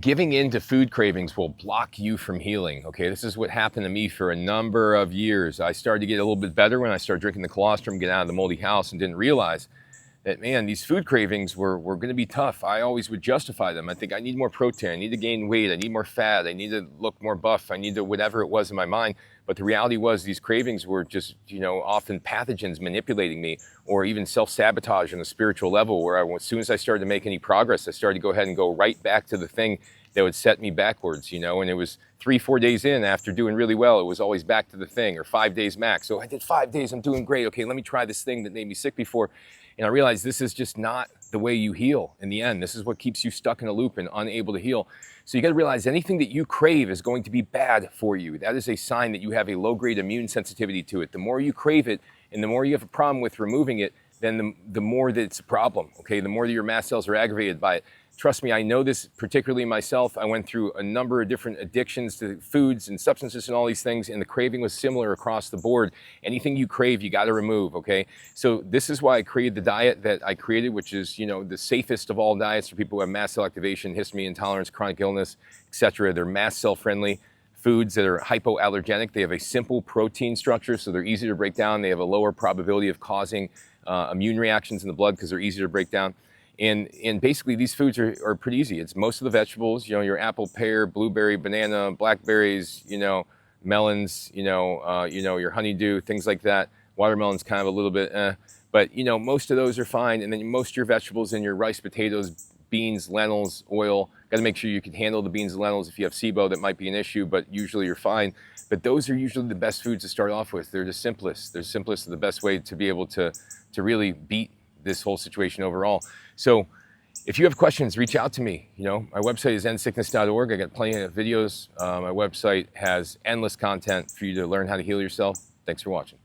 Giving in to food cravings will block you from healing. Okay, this is what happened to me for a number of years. I started to get a little bit better when I started drinking the colostrum, get out of the moldy house, and didn't realize that, man, these food cravings were going to be tough. I always would justify them. I think I need more protein, I need to gain weight, I need more fat, I need to look more buff, I need to whatever it was in my mind. But the reality was these cravings were just, often pathogens manipulating me, or even self-sabotage on a spiritual level, where as soon as I started to make any progress, I started to go ahead and go right back to the thing that would set me backwards, and it was 3-4 days in after doing really well, it was always back to the thing, or 5 days max. So I did 5 days, I'm doing great. Okay, let me try this thing that made me sick before. And I realized this is just not the way you heal in the end. This is what keeps you stuck in a loop and unable to heal. So you got to realize anything that you crave is going to be bad for you. That is a sign that you have a low-grade immune sensitivity to it. The more you crave it and the more you have a problem with removing it, then the more that it's a problem, okay? The more that your mast cells are aggravated by it. Trust me, I know this particularly myself. I went through a number of different addictions to foods and substances and all these things, and the craving was similar across the board. Anything you crave, you got to remove, okay? So this is why I created the diet that I created, which is, the safest of all diets for people who have mast cell activation, histamine intolerance, chronic illness, etc. They're mast cell friendly foods that are hypoallergenic. They have a simple protein structure, so they're easy to break down. They have a lower probability of causing immune reactions in the blood because they're easy to break down. And basically these foods are pretty easy. It's most of the vegetables, your apple, pear, blueberry, banana, blackberries, melons, your honeydew, things like that. Watermelon's kind of a little bit, but most of those are fine. And then most of your vegetables and your rice, potatoes, beans, lentils, oil. Got to make sure you can handle the beans and lentils. If you have SIBO, that might be an issue, but usually you're fine. But those are usually the best foods to start off with. They're the simplest. They're simplest, the best way to be able to really beat this whole situation overall. So if you have questions, reach out to me. My website is endsickness.org. I got plenty of videos. My website has endless content for you to learn how to heal yourself. Thanks for watching.